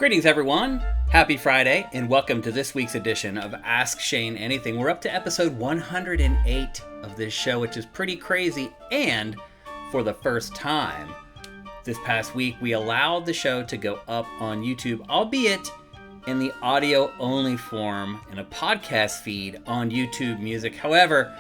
Greetings, everyone. Happy Friday, and welcome to this week's edition of Ask Shane Anything. We're up to episode 108 of this show, which is pretty crazy, and for the first time this past week, we allowed the show to go up on YouTube, albeit in the audio-only form in a podcast feed on YouTube Music. However,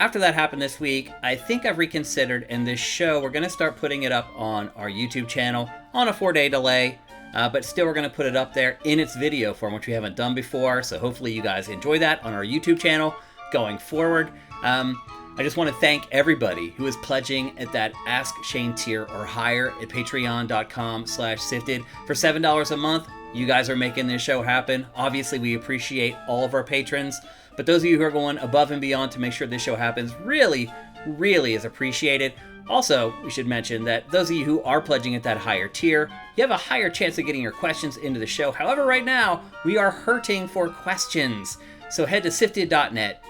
after that happened this week, I think I've reconsidered, and this show, we're going to start putting it up on our YouTube channel on a 4-day delay. But still, we're going to put it up there in its video form, which we haven't done before. So hopefully you guys enjoy that on our YouTube channel going forward. I just want to thank everybody who is pledging at that Ask Shane tier or higher at patreon.com/SIFTD for $7 a month. You guys are making this show happen. Obviously, we appreciate all of our patrons. But those of you who are going above and beyond to make sure this show happens really is appreciated. Also, we should mention that those of you who are pledging at that higher tier, you have a higher chance of getting your questions into the show. However, right now, we are hurting for questions. So head to SIFTD.net.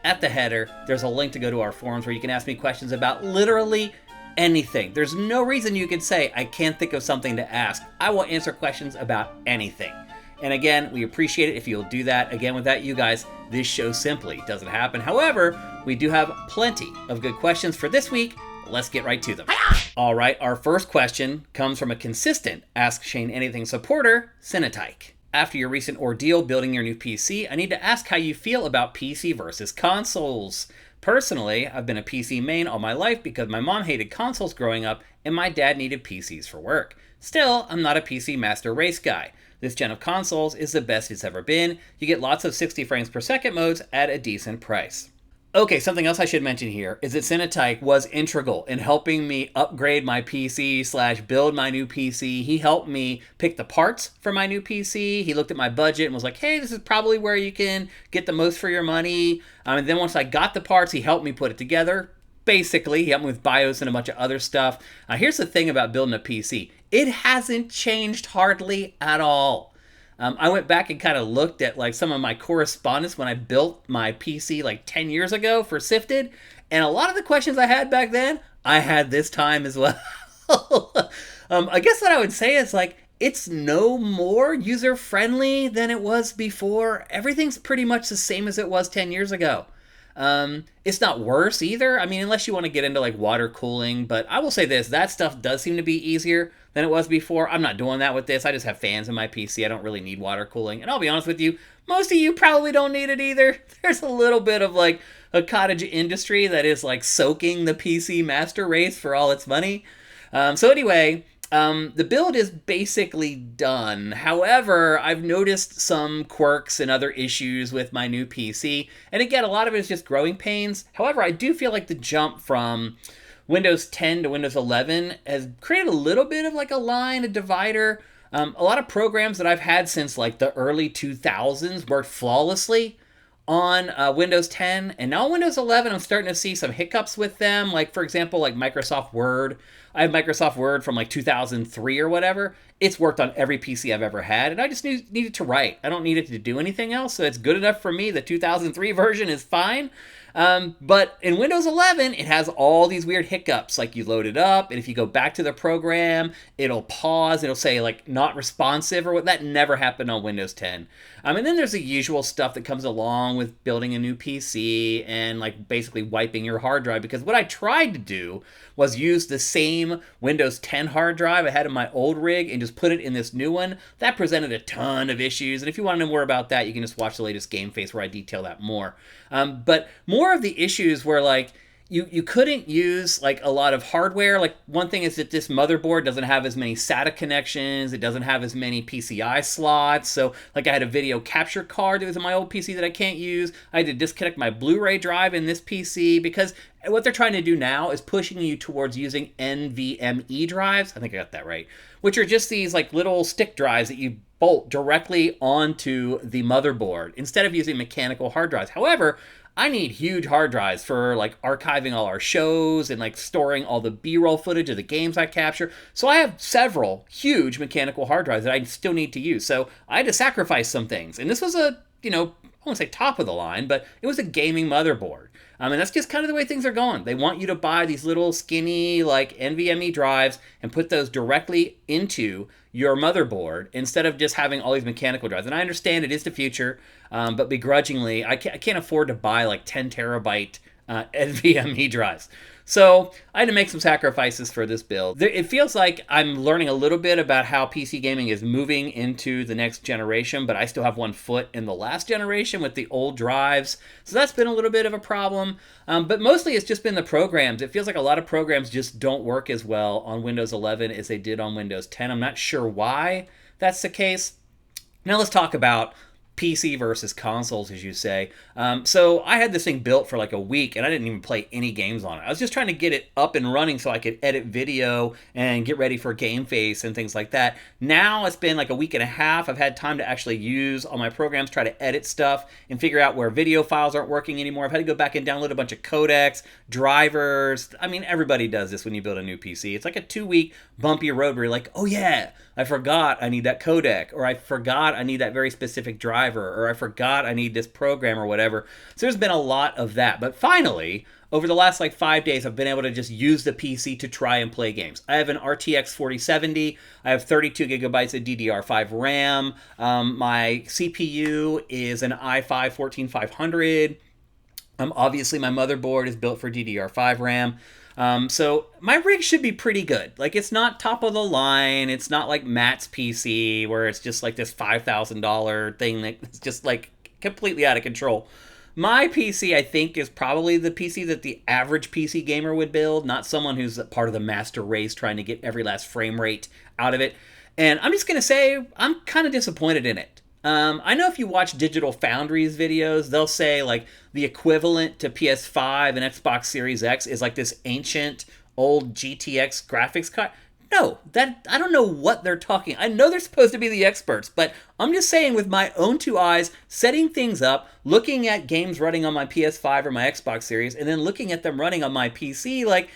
At the header, there's a link to go to our forums where you can ask me questions about literally anything. There's no reason you could say, I can't think of something to ask. I will answer questions about anything. And again, we appreciate it if you'll do that. Again, without you guys, this show simply doesn't happen. However, we do have plenty of good questions for this week. Let's get right to them. All right, our first question comes from a consistent Ask Shane Anything supporter, Cinetike. After your recent ordeal building your new PC, I need to ask how you feel about PC versus consoles. Personally, I've been a PC main all my life because my mom hated consoles growing up and my dad needed PCs for work. Still, I'm not a PC master race guy. This gen of consoles is the best it's ever been. You get lots of 60 frames per second modes at a decent price. Okay, something else I should mention here is that Cinetike was integral in helping me upgrade my PC / build my new PC. He helped me pick the parts for my new PC. He looked at my budget and was like, hey, this is probably where you can get the most for your money. And then once I got the parts, he helped me put it together. Basically, he helped me with BIOS and a bunch of other stuff. Here's the thing about building a PC. It hasn't changed hardly at all. I went back and kind of looked at like some of my correspondence when I built my PC like 10 years ago for SIFTD, and a lot of the questions I had back then, I had this time as well. I guess what I would say is like, it's no more user-friendly than it was before. Everything's pretty much the same as it was 10 years ago. It's not worse either. I mean, unless you want to get into like water cooling, but I will say this, that stuff does seem to be easier than it was before. I'm not doing that with this. I just have fans in my PC. I don't really need water cooling. And I'll be honest with you, most of you probably don't need it either. There's a little bit of like a cottage industry that is like soaking the PC master race for all its money. So anyway, the build is basically done. However, I've noticed some quirks and other issues with my new PC. And again, a lot of it is just growing pains. However, I do feel like the jump from Windows 10 to Windows 11 has created a little bit of like a line, a divider. A lot of programs that I've had since like the early 2000s worked flawlessly on Windows 10, and now on Windows 11, I'm starting to see some hiccups with them. Like, for example, like Microsoft Word. I have Microsoft Word from like 2003 or whatever. It's worked on every PC I've ever had, and I just need it to write. I don't need it to do anything else, so it's good enough for me. The 2003 version is fine. But in Windows 11, it has all these weird hiccups. Like you load it up, and if you go back to the program, it'll pause. It'll say like not responsive or what. That never happened on Windows 10. And then there's the usual stuff that comes along with building a new PC and like basically wiping your hard drive. Because what I tried to do was use the same Windows 10 hard drive I had in my old rig and just put it in this new one. That presented a ton of issues. And if you want to know more about that, you can just watch the latest Game Face where I detail that more. But more of the issues were like, you couldn't use like a lot of hardware. Like one thing is that this motherboard doesn't have as many SATA connections. It doesn't have as many PCI slots. So like I had a video capture card that was in my old PC that I can't use. I had to disconnect my Blu-ray drive in this PC because what they're trying to do now is pushing you towards using NVMe drives. I think I got that right. Which are just these like little stick drives that you bolt directly onto the motherboard instead of using mechanical hard drives. However, I need huge hard drives for like archiving all our shows and like storing all the B-roll footage of the games I capture. So I have several huge mechanical hard drives that I still need to use. So I had to sacrifice some things. And this was a, I won't say top of the line, but it was a gaming motherboard. And that's just kind of the way things are going. They want you to buy these little skinny like NVMe drives and put those directly into your motherboard instead of just having all these mechanical drives. And I understand it is the future, but begrudgingly, I can't afford to buy like 10 terabyte NVMe drives. So I had to make some sacrifices for this build. It feels like I'm learning a little bit about how PC gaming is moving into the next generation, but I still have one foot in the last generation with the old drives. So that's been a little bit of a problem. But mostly it's just been the programs. It feels like a lot of programs just don't work as well on Windows 11 as they did on Windows 10. I'm not sure why that's the case. Now let's talk about PC versus consoles, as you say. So I had this thing built for like a week, and I didn't even play any games on it. I was just trying to get it up and running so I could edit video and get ready for Game Face and things like that. Now it's been like a week and a half. I've had time to actually use all my programs, try to edit stuff, and figure out where video files aren't working anymore. I've had to go back and download a bunch of codecs, drivers. I mean, everybody does this when you build a new PC. It's like a 2-week bumpy road where you're like, oh yeah, I forgot I need that codec, or I forgot I need that very specific driver, or I forgot I need this program or whatever. So there's been a lot of that. But finally, over the last like 5 days, I've been able to just use the PC to try and play games. I have an RTX 4070. I have 32 gigabytes of DDR5 RAM. My CPU is an i5 14500. Obviously, my motherboard is built for DDR5 RAM. So my rig should be pretty good. Like, it's not top of the line. It's not like Matt's PC where it's just like this $5,000 thing that's just like completely out of control. My PC, I think, is probably the PC that the average PC gamer would build, not someone who's part of the master race trying to get every last frame rate out of it. And I'm just going to say I'm kind of disappointed in it. I know if you watch Digital Foundry's videos, they'll say like the equivalent to PS5 and Xbox Series X is like this ancient old GTX graphics card. No, I don't know what they're talking. I know they're supposed to be the experts, but I'm just saying with my own two eyes, setting things up, looking at games running on my PS5 or my Xbox Series, and then looking at them running on my PC, like,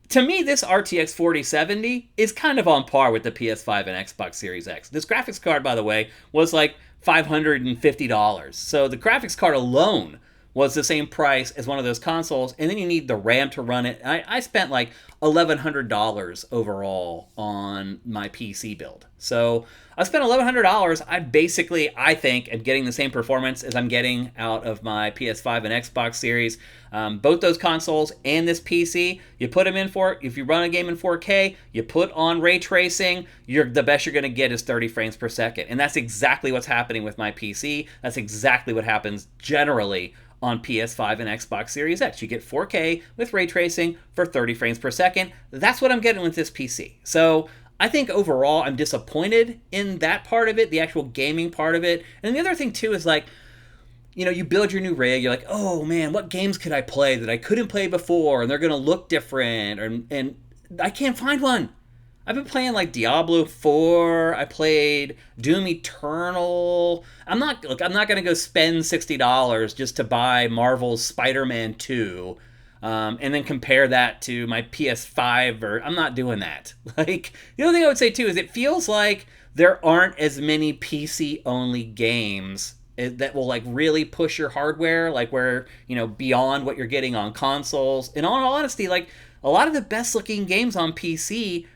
to me, this RTX 4070 is kind of on par with the PS5 and Xbox Series X. This graphics card, by the way, was like $550. So the graphics card alone was the same price as one of those consoles, and then you need the RAM to run it. I spent like $1,100 overall on my PC build. So I spent $1,100. I think, am getting the same performance as I'm getting out of my PS5 and Xbox Series. Both those consoles and this PC, you put them in for, if you run a game in 4K, you put on ray tracing, the best you're going to get is 30 frames per second. And that's exactly what's happening with my PC. That's exactly what happens generally on PS5 and Xbox Series X. You get 4K with ray tracing for 30 frames per second. That's what I'm getting with this PC. So I think overall I'm disappointed in that part of it, the actual gaming part of it. And the other thing too is like, you know, you build your new rig, you're like, oh man, what games could I play that I couldn't play before? And they're going to look different. And I can't find one. I've been playing like Diablo 4. I played Doom Eternal. I'm not going to go spend $60 just to buy Marvel's Spider-Man 2 and then compare that to my PS5. I'm not doing that. Like, the other thing I would say too is it feels like there aren't as many PC-only games that will like really push your hardware, like where, you know, beyond what you're getting on consoles. In all honesty, like a lot of the best looking games on PC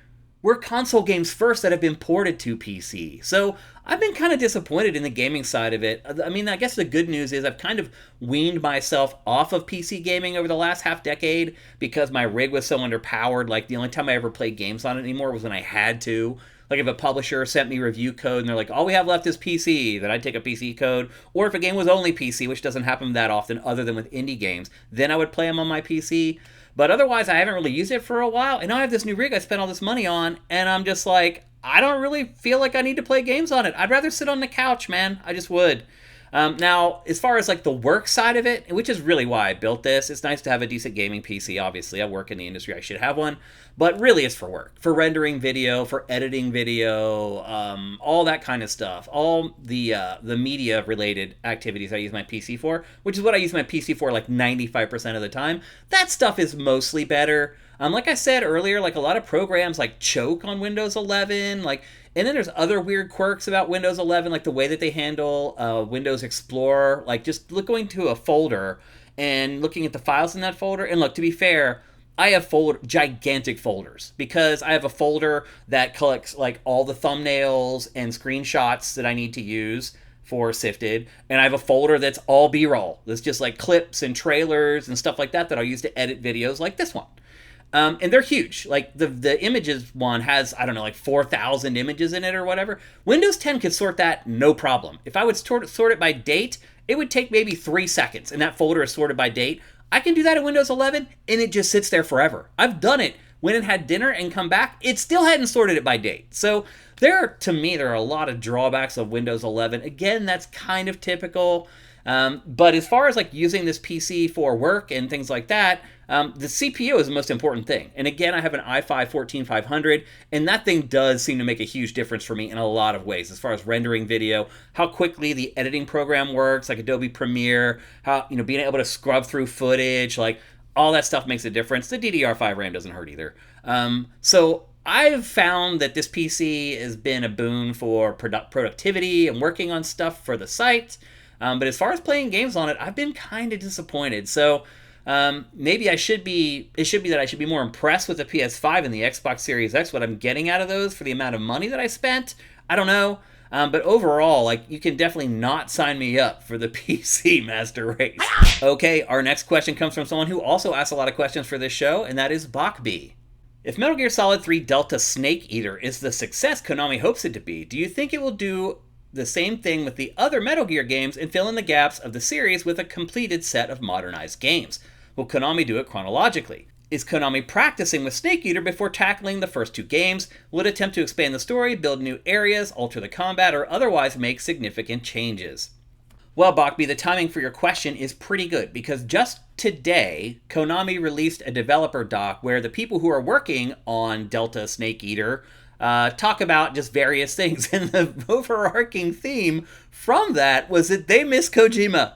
were console games first that have been ported to PC. So I've been kind of disappointed in the gaming side of it. I mean, I guess the good news is I've kind of weaned myself off of PC gaming over the last half decade because my rig was so underpowered. Like, the only time I ever played games on it anymore was when I had to. Like, if a publisher sent me review code and they're like, all we have left is PC, then I'd take a PC code. Or if a game was only PC, which doesn't happen that often other than with indie games, then I would play them on my PC. But otherwise, I haven't really used it for a while. And now I have this new rig I spent all this money on, and I'm just like, I don't really feel like I need to play games on it. I'd rather sit on the couch, man. I just would. Now, as far as like the work side of it, which is really why I built this, it's nice to have a decent gaming PC. Obviously, I work in the industry. I should have one. But really, it's for work. For rendering video, for editing video, all that kind of stuff. All the media-related activities I use my PC for, which is what I use my PC for like 95% of the time. That stuff is mostly better. Like I said earlier, like a lot of programs like choke on Windows 11, like, and then there's other weird quirks about Windows 11, like the way that they handle Windows Explorer, like just going to a folder and looking at the files in that folder. And look, to be fair, I have gigantic folders because I have a folder that collects like all the thumbnails and screenshots that I need to use for SIFTD, and I have a folder that's all B-roll. That's just like clips and trailers and stuff like that I'll use to edit videos like this one. And they're huge. Like the images one has, I don't know, like 4,000 images in it or whatever. Windows 10 could sort that no problem. If I would sort it by date, it would take maybe 3 seconds, and that folder is sorted by date. I can do that in Windows 11, and it just sits there forever. I've done it. Went and had dinner and come back, it still hadn't sorted it by date. So to me, there are a lot of drawbacks of Windows 11. Again, that's kind of typical. But as far as like using this PC for work and things like that, the CPU is the most important thing. And again, I have an i5-14500, and that thing does seem to make a huge difference for me in a lot of ways, as far as rendering video, how quickly the editing program works, like Adobe Premiere, how, being able to scrub through footage, like all that stuff makes a difference. The DDR5 RAM doesn't hurt either. So I've found that this PC has been a boon for productivity and working on stuff for the site. But as far as playing games on it, I've been kind of disappointed. So maybe it should be that I should be more impressed with the PS5 and the Xbox Series X, what I'm getting out of those for the amount of money that I spent. I don't know. But overall, like, you can definitely not sign me up for the PC Master Race. Okay, our next question comes from someone who also asks a lot of questions for this show, and that is Bachby. If Metal Gear Solid 3 Delta Snake Eater is the success Konami hopes it to be, do you think it will do the same thing with the other Metal Gear games and fill in the gaps of the series with a completed set of modernized games? Will Konami do it chronologically? Is Konami practicing with Snake Eater before tackling the first 2 games? Will it attempt to expand the story, build new areas, alter the combat, or otherwise make significant changes? Well, Bachby, the timing for your question is pretty good, because just today, Konami released a developer doc where the people who are working on Delta Snake Eater talk about just various things. And the overarching theme from that was that they miss Kojima.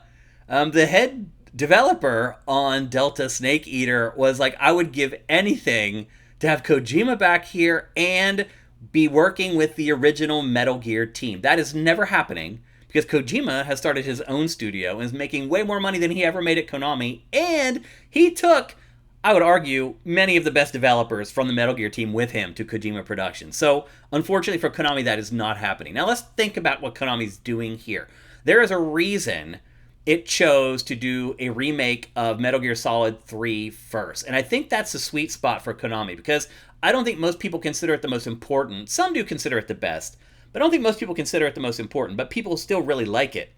The head developer on Delta Snake Eater was like, I would give anything to have Kojima back here and be working with the original Metal Gear team. That is never happening, because Kojima has started his own studio and is making way more money than he ever made at Konami, and he took, I would argue, many of the best developers from the Metal Gear team with him to Kojima Productions. So, unfortunately for Konami, that is not happening. Now, let's think about what Konami's doing here. There is a reason it chose to do a remake of Metal Gear Solid 3 first. And I think that's the sweet spot for Konami, because I don't think most people consider it the most important. Some do consider it the best, but I don't think most people consider it the most important, but people still really like it.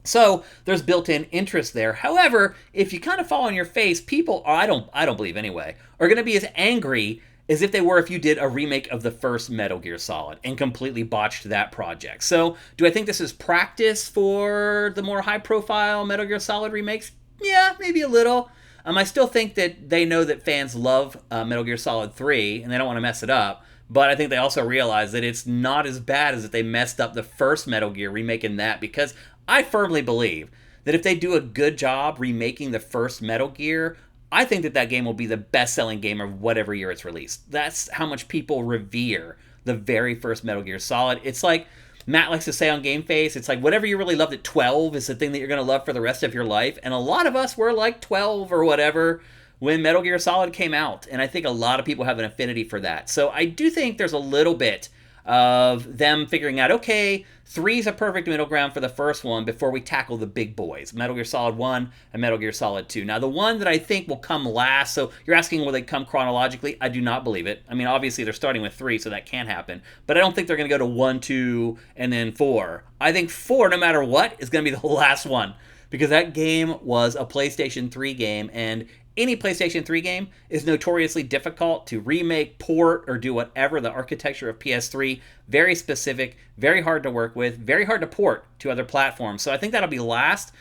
So there's built-in interest there. However, if you kind of fall on your face, people, I don't believe anyway, are going to be as angry as if they were if you did a remake of the first Metal Gear Solid and completely botched that project. So, do I think this is practice for the more high-profile Metal Gear Solid remakes? Yeah, maybe a little. I still think that they know that fans love Metal Gear Solid 3, and they don't want to mess it up. But I think they also realize that it's not as bad as if they messed up the first Metal Gear, remaking that, because I firmly believe that if they do a good job remaking the first Metal Gear, I think that game will be the best-selling game of whatever year it's released. That's how much people revere the very first Metal Gear Solid. It's like Matt likes to say on Game Face, it's like whatever you really loved at 12 is the thing that you're going to love for the rest of your life. And a lot of us were like 12 or whatever when Metal Gear Solid came out. And I think a lot of people have an affinity for that. So I do think there's a little bit of them figuring out, okay, 3 is a perfect middle ground for the first one before we tackle the big boys, Metal Gear Solid 1 and Metal Gear Solid 2. Now, the one that I think will come last, so you're asking will they come chronologically? I do not believe it. I mean, obviously they're starting with 3, so that can happen, but I don't think they're going to go to 1, 2, and then 4. I think 4, no matter what, is going to be the last one, because that game was a PlayStation 3 game, and any PlayStation 3 game is notoriously difficult to remake, port, or do whatever. The architecture of PS3, very specific, very hard to work with, very hard to port to other platforms. So I think that'll be last.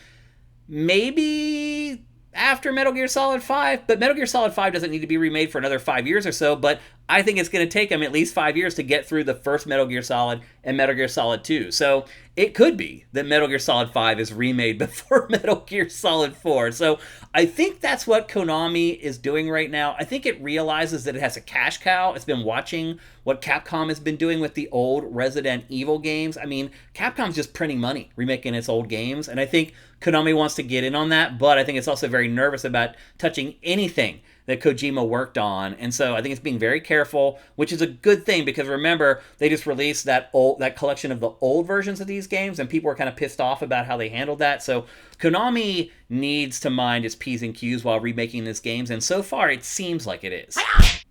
Maybe after Metal Gear Solid 5, but Metal Gear Solid 5 doesn't need to be remade for another 5 years or so, but I think it's going to take them at least 5 years to get through the first Metal Gear Solid and Metal Gear Solid 2. So it could be that Metal Gear Solid 5 is remade before Metal Gear Solid 4. So I think that's what Konami is doing right now. I think it realizes that it has a cash cow. It's been watching what Capcom has been doing with the old Resident Evil games. I mean, Capcom's just printing money, remaking its old games. And I think Konami wants to get in on that, but I think it's also very nervous about touching anything that Kojima worked on. And so I think it's being very careful, which is a good thing, because remember, they just released that collection of the old versions of these games, and people were kind of pissed off about how they handled that. So Konami needs to mind its P's and Q's while remaking these games, and so far it seems like it is.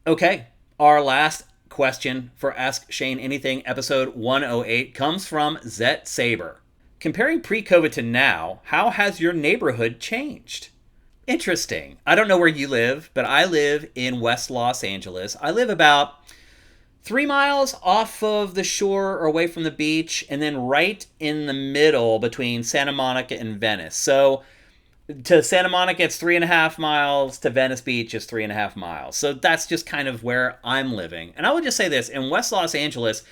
Okay, our last question for Ask Shane Anything episode 108 comes from Zet Saber. Comparing pre-COVID to now, how has your neighborhood changed? Interesting. I don't know where you live, but I live in West Los Angeles. I live about 3 miles off of the shore or away from the beach, and then right in the middle between Santa Monica and Venice. So to Santa Monica, it's 3.5 miles. To Venice Beach is 3.5 miles. So that's just kind of where I'm living. And I would just say this, in West Los Angeles,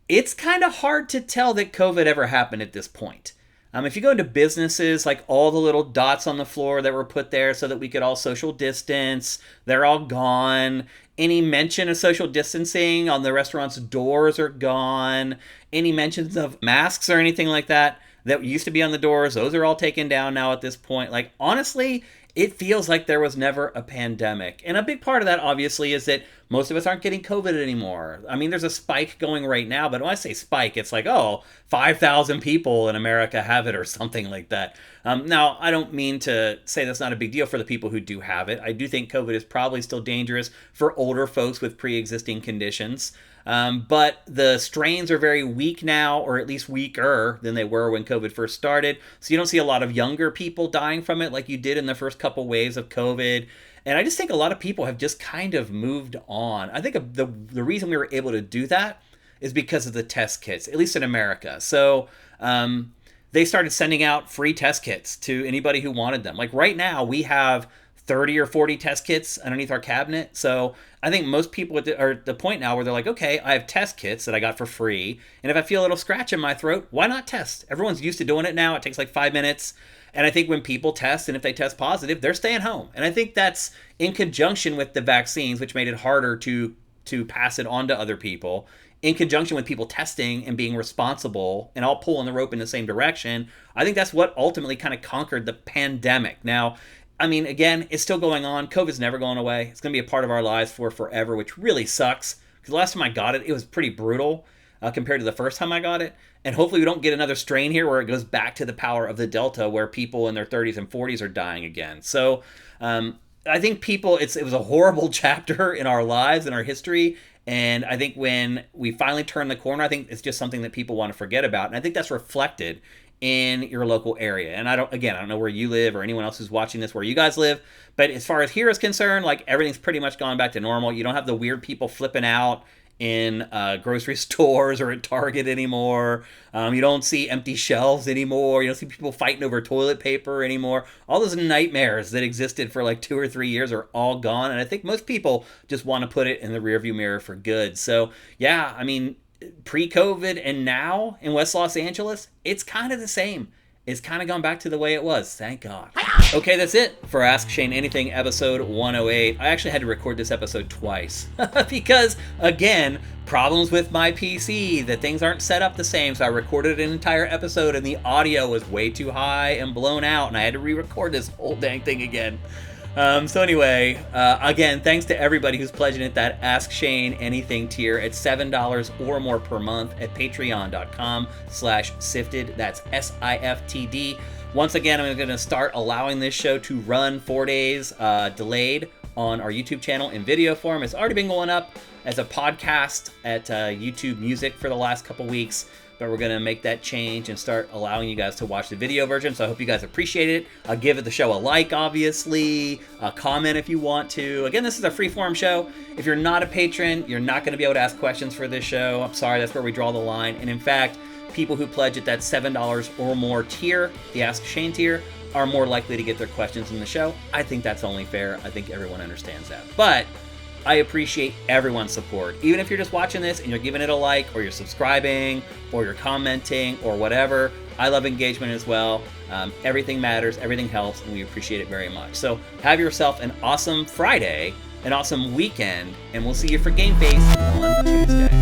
it's kind of hard to tell that COVID ever happened at this point. If you go into businesses, like all the little dots on the floor that were put there so that we could all social distance, they're all gone. Any mention of social distancing on the restaurant's doors are gone. Any mentions of masks or anything like that used to be on the doors, those are all taken down now at this point. Like, honestly, it feels like there was never a pandemic. And a big part of that, obviously, is that most of us aren't getting COVID anymore. I mean, there's a spike going right now, but when I say spike, it's like, 5,000 people in America have it or something like that. Now, I don't mean to say that's not a big deal for the people who do have it. I do think COVID is probably still dangerous for older folks with pre-existing conditions. But the strains are very weak now, or at least weaker than they were when COVID first started. So you don't see a lot of younger people dying from it like you did in the first couple waves of COVID. And I just think a lot of people have just kind of moved on. I think the reason we were able to do that is because of the test kits, at least in America. So they started sending out free test kits to anybody who wanted them. Like right now, we have 30 or 40 test kits underneath our cabinet. So I think most people are at the point now where they're like, okay, I have test kits that I got for free. And if I feel a little scratch in my throat, why not test? Everyone's used to doing it now. It takes like 5 minutes. And I think when people test, and if they test positive, they're staying home. And I think that's in conjunction with the vaccines, which made it harder to pass it on to other people, in conjunction with people testing and being responsible and all pulling the rope in the same direction. I think that's what ultimately kind of conquered the pandemic. Now, I mean, again, it's still going on. COVID's never going away. It's going to be a part of our lives for forever, which really sucks. Because the last time I got it, it was pretty brutal compared to the first time I got it. And hopefully we don't get another strain here where it goes back to the power of the Delta, where people in their 30s and 40s are dying again. So I think it was a horrible chapter in our lives, in our history. And I think when we finally turn the corner, I think it's just something that people want to forget about. And I think that's reflected in your local area. And I don't know where you live or anyone else who's watching this where you guys live, but as far as here is concerned, like everything's pretty much gone back to normal. You don't have the weird people flipping out in grocery stores or at Target anymore. You don't see empty shelves anymore. You don't see people fighting over toilet paper anymore. All those nightmares that existed for like 2 or 3 years are all gone. And I think most people just want to put it in the rearview mirror for good. So yeah, I mean, pre-COVID and now in West Los Angeles, it's kind of the same. It's kind of gone back to the way it was. Thank God. Okay, that's it for Ask Shane Anything episode 108. I actually had to record this episode twice because, again, problems with my PC, that things aren't set up the same. So I recorded an entire episode and the audio was way too high and blown out, and I had to re-record this whole dang thing again. So anyway, again, thanks to everybody who's pledging at that Ask Shane Anything tier at $7 or more per month at patreon.com/SIFTD. That's SIFTD. Once again, I'm going to start allowing this show to run 4 days delayed on our YouTube channel in video form. It's already been going up as a podcast at YouTube Music for the last couple weeks. But we're going to make that change and start allowing you guys to watch the video version. So I hope you guys appreciate it. Give the show a like, obviously. Comment if you want to. Again, this is a free-form show. If you're not a patron, you're not going to be able to ask questions for this show. I'm sorry, that's where we draw the line. And in fact, people who pledge at that $7 or more tier, the Ask Shane tier, are more likely to get their questions in the show. I think that's only fair. I think everyone understands that. But I appreciate everyone's support. Even if you're just watching this and you're giving it a like, or you're subscribing, or you're commenting, or whatever, I love engagement as well. Everything matters, everything helps, and we appreciate it very much. So have yourself an awesome Friday, an awesome weekend, and we'll see you for Game Face on Tuesday.